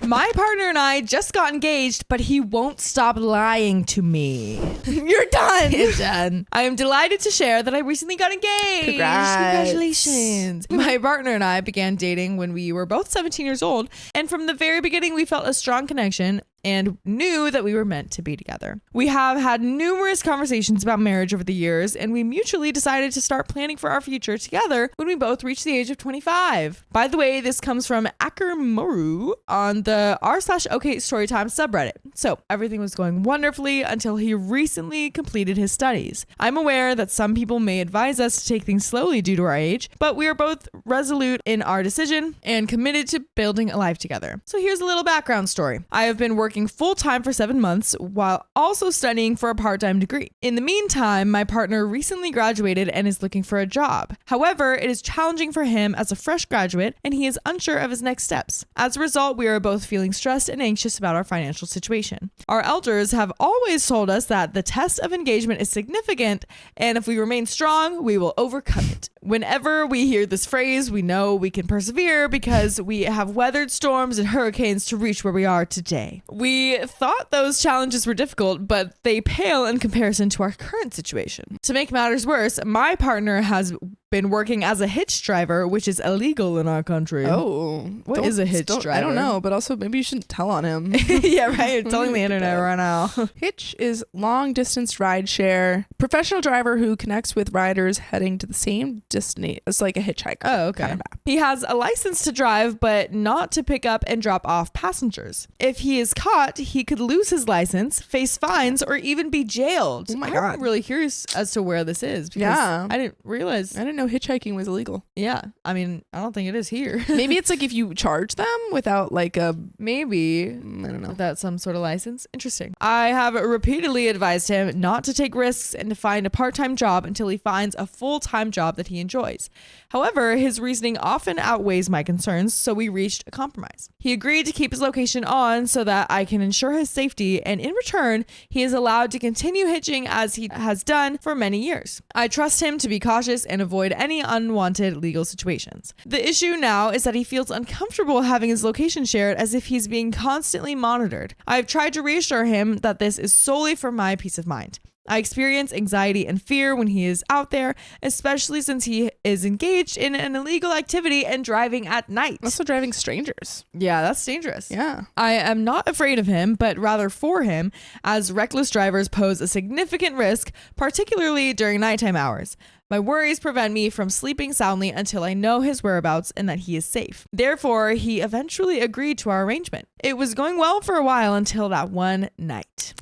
My partner and I just got engaged, but he won't stop lying to me. You're done. You're done. I am delighted to share that I recently got engaged. Congrats. Congratulations. My partner and I began dating when we were both 17 years old, and from the very beginning, we felt a strong connection and knew that we were meant to be together. We have had numerous conversations about marriage over the years, and we mutually decided to start planning for our future together when we both reached the age of 25. By the way, this comes from Akermoru on the r/OKstorytime subreddit. So everything was going wonderfully until he recently completed his studies. I'm aware that some people may advise us to take things slowly due to our age, but we are both resolute in our decision and committed to building a life together. So here's a little background story. I have been working full-time for 7 months while also studying for a part-time degree. In the meantime, my partner recently graduated and is looking for a job. However, it is challenging for him as a fresh graduate and he is unsure of his next steps. As a result, we are both feeling stressed and anxious about our financial situation. Our elders have always told us that the test of engagement is significant and if we remain strong, we will overcome it. Whenever we hear this phrase, we know we can persevere because we have weathered storms and hurricanes to reach where we are today. We thought those challenges were difficult, but they pale in comparison to our current situation. To make matters worse, my partner has been working as a hitch driver, which is illegal in our country. Oh, what is a hitch driver? I don't know, but also maybe you shouldn't tell on him. Yeah, right. You're telling the internet right now. Hitch is long distance ride share. Professional driver who connects with riders heading to the same destination. It's like a hitchhiker. Oh, okay. Kind of app. He has a license to drive, but not to pick up and drop off passengers. If he is caught, he could lose his license, face fines, or even be jailed. Oh my God. I'm really curious as to where this is because Yeah. I didn't realize. I didn't know hitchhiking was illegal. Yeah. I mean, I don't think it is here. Maybe it's like if you charge them without like a, Maybe. I don't know. Without some sort of license. Interesting. I have repeatedly advised him not to take risks and to find a part-time job until he finds a full-time job that he enjoys. However, his reasoning often outweighs my concerns, so we reached a compromise. He agreed to keep his location on so that I can ensure his safety, and in return, he is allowed to continue hitching as he has done for many years. I trust him to be cautious and avoid any unwanted legal situations. The issue now is that he feels uncomfortable having his location shared as if he's being constantly monitored. I've tried to reassure him that this is solely for my peace of mind. I experience anxiety and fear when he is out there, especially since he is engaged in an illegal activity and driving at night. Also driving strangers. Yeah, that's dangerous. Yeah. I am not afraid of him, but rather for him, as reckless drivers pose a significant risk, particularly during nighttime hours. My worries prevent me from sleeping soundly until I know his whereabouts and that he is safe. Therefore, he eventually agreed to our arrangement. It was going well for a while until that one night.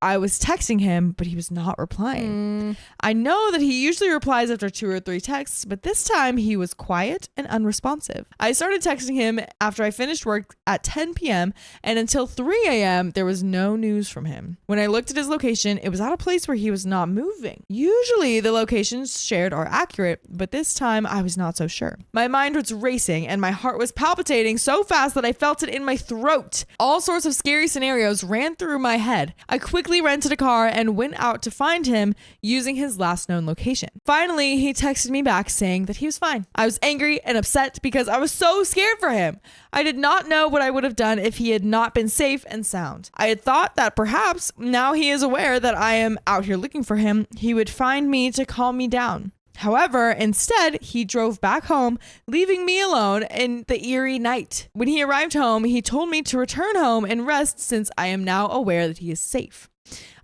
I was texting him, but he was not replying. I know that he usually replies after 2 or 3 texts, but this time he was quiet and unresponsive. I started texting him after I finished work at 10 p.m. and until 3 a.m. there was no news from him. When I looked at his location, it was at a place where he was not moving. Usually the locations shared are accurate, but this time I was not so sure. My mind was racing and my heart was palpitating so fast that I felt it in my throat. All sorts of scary scenarios ran through my head. I quickly rented a car and went out to find him using his last known location. Finally, he texted me back saying that he was fine. I was angry and upset because I was so scared for him. I did not know what I would have done if he had not been safe and sound. I had thought that perhaps now he is aware that I am out here looking for him, he would find me to calm me down. However, instead, he drove back home, leaving me alone in the eerie night. When he arrived home, he told me to return home and rest since I am now aware that he is safe.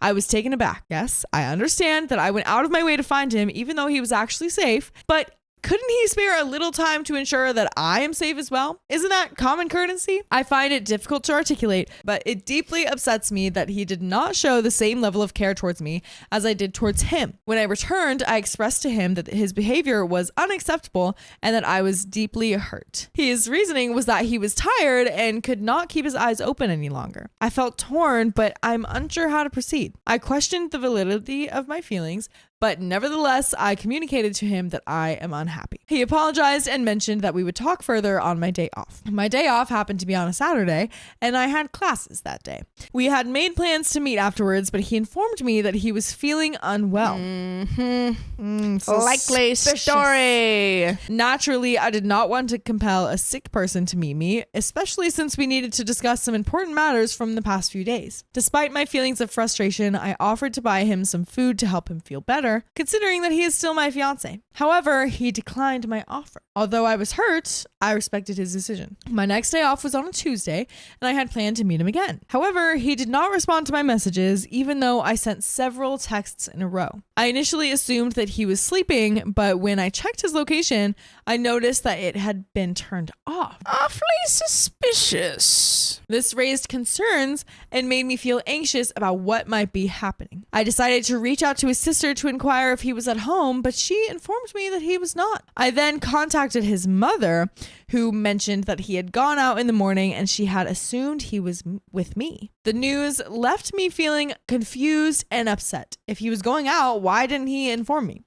I was taken aback. Yes, I understand that I went out of my way to find him, even though he was actually safe, but couldn't he spare a little time to ensure that I am safe as well? Isn't that common courtesy? I find it difficult to articulate, but it deeply upsets me that he did not show the same level of care towards me as I did towards him. When I returned, I expressed to him that his behavior was unacceptable and that I was deeply hurt. His reasoning was that he was tired and could not keep his eyes open any longer. I felt torn, but I'm unsure how to proceed. I questioned the validity of my feelings, but nevertheless, I communicated to him that I am unhappy. He apologized and mentioned that we would talk further on my day off. My day off happened to be on a Saturday, and I had classes that day. We had made plans to meet afterwards, but he informed me that he was feeling unwell. Likely story. Naturally, I did not want to compel a sick person to meet me, especially since we needed to discuss some important matters from the past few days. Despite my feelings of frustration, I offered to buy him some food to help him feel better, considering that he is still my fiance. However, he declined my offer. Although I was hurt, I respected his decision. My next day off was on a Tuesday, and I had planned to meet him again. However, he did not respond to my messages, even though I sent several texts in a row. I initially assumed that he was sleeping, but when I checked his location, I noticed that it had been turned off. Awfully suspicious. This raised concerns and made me feel anxious about what might be happening. I decided to reach out to his sister to inquire if he was at home, but she informed me that he was not. I then contacted his mother, who mentioned that he had gone out in the morning and she had assumed he was with me. The news left me feeling confused and upset. If he was going out, why didn't he inform me?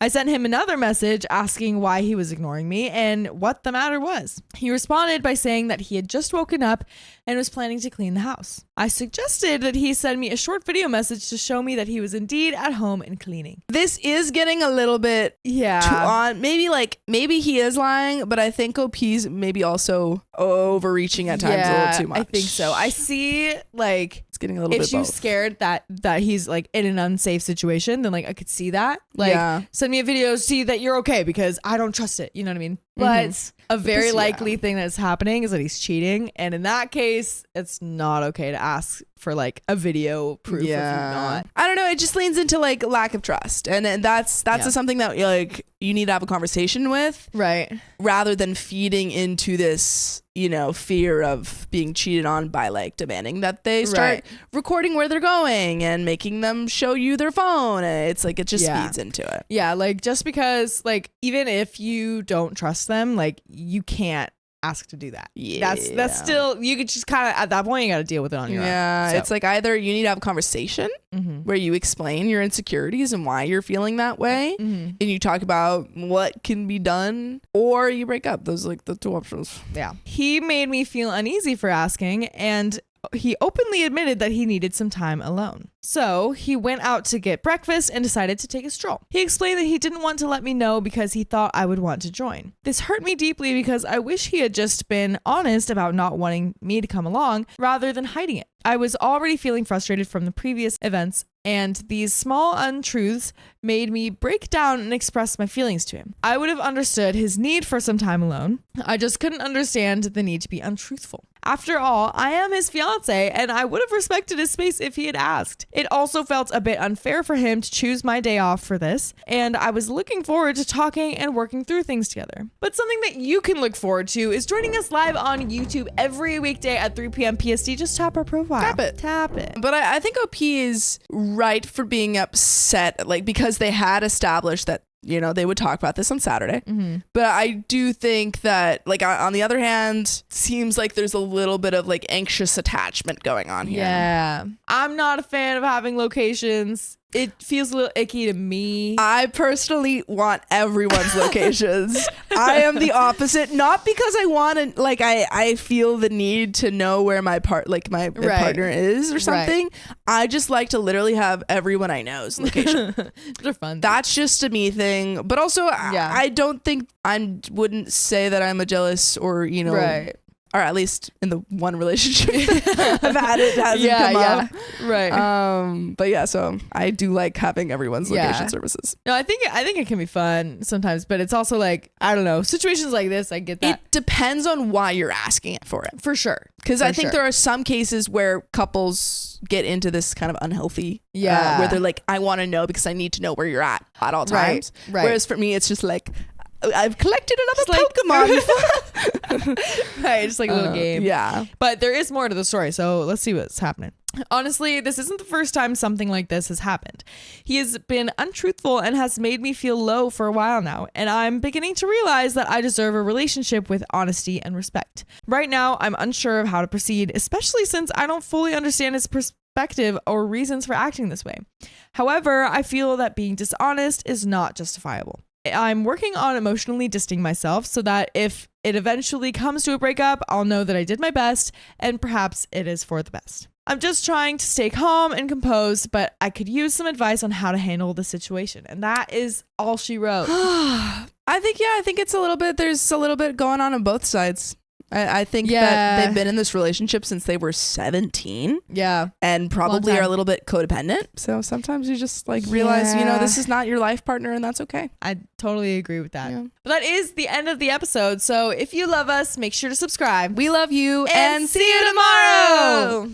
I sent him another message asking why he was ignoring me and what the matter was. He responded by saying that he had just woken up and was planning to clean the house. I suggested that he send me a short video message to show me that he was indeed at home and cleaning. This is getting a little bit too on. Maybe he is lying, but I think OP's maybe also overreaching at times a little too much. I think so. I see it's getting a little if bit she's both. scared that he's like in an unsafe situation, then I could see that. Send me a video, see that you're okay because I don't trust it. You know what I mean? But a very likely thing that's happening is that he's cheating. And in that case, it's not okay to ask for a video proof if you're not. I don't know. It just leans into lack of trust. And that's something that you need to have a conversation with. Right. Rather than feeding into this, fear of being cheated on by demanding that they start recording where they're going and making them show you their phone. It's it just feeds into it. Yeah. Just because even if you don't trust them, you can't ask to do that. Yeah. That's still, you could just kind of, at that point, you got to deal with it on your own. Yeah. It's either you need to have a conversation where you explain your insecurities and why you're feeling that way. And you talk about what can be done, or you break up. Those are the two options. Yeah. He made me feel uneasy for asking, and he openly admitted that he needed some time alone. So he went out to get breakfast and decided to take a stroll. He explained that he didn't want to let me know because he thought I would want to join. This hurt me deeply because I wish he had just been honest about not wanting me to come along rather than hiding it. I was already feeling frustrated from the previous events, and these small untruths made me break down and express my feelings to him. I would have understood his need for some time alone. I just couldn't understand the need to be untruthful. After all, I am his fiance, and I would have respected his space if he had asked. It also felt a bit unfair for him to choose my day off for this, and I was looking forward to talking and working through things together. But something that you can look forward to is joining us live on YouTube every weekday at 3 p.m. PST. Just tap our profile. Tap it. But I think OP is right for being upset, because they had established that they would talk about this on Saturday. But I do think that on the other hand, seems like there's a little bit of anxious attachment going on here. Yeah. I'm not a fan of having locations. It feels a little icky to me. I personally want everyone's locations. I am the opposite, not because I want to I feel the need to know where my partner is or something. I just like to literally have everyone I know's location. They're fun. That's just a me thing. But also I don't think wouldn't say that I'm a jealous or or at least in the one relationship I've had, it hasn't come up. Right. But so I do like having everyone's location services. No, I think it can be fun sometimes, but it's also I don't know, situations like this, I get that. It depends on why you're asking it for it. For sure. Because I think there are some cases where couples get into this kind of unhealthy, where they're I want to know because I need to know where you're at all times. Right. Whereas for me, it's just I've collected another Pokemon. Right, just a little game. Yeah. But there is more to the story, so let's see what's happening. Honestly, this isn't the first time something like this has happened. He has been untruthful and has made me feel low for a while now, and I'm beginning to realize that I deserve a relationship with honesty and respect. Right now, I'm unsure of how to proceed, especially since I don't fully understand his perspective or reasons for acting this way. However, I feel that being dishonest is not justifiable. I'm working on emotionally distancing myself so that if it eventually comes to a breakup, I'll know that I did my best and perhaps it is for the best. I'm just trying to stay calm and composed, but I could use some advice on how to handle the situation. And that is all she wrote. I think it's there's a little bit going on both sides. I think that they've been in this relationship since they were 17. Yeah. And probably are a little bit codependent. So sometimes you just realize, this is not your life partner and that's okay. I totally agree with that. Yeah. But that is the end of the episode. So if you love us, make sure to subscribe. We love you and see you tomorrow.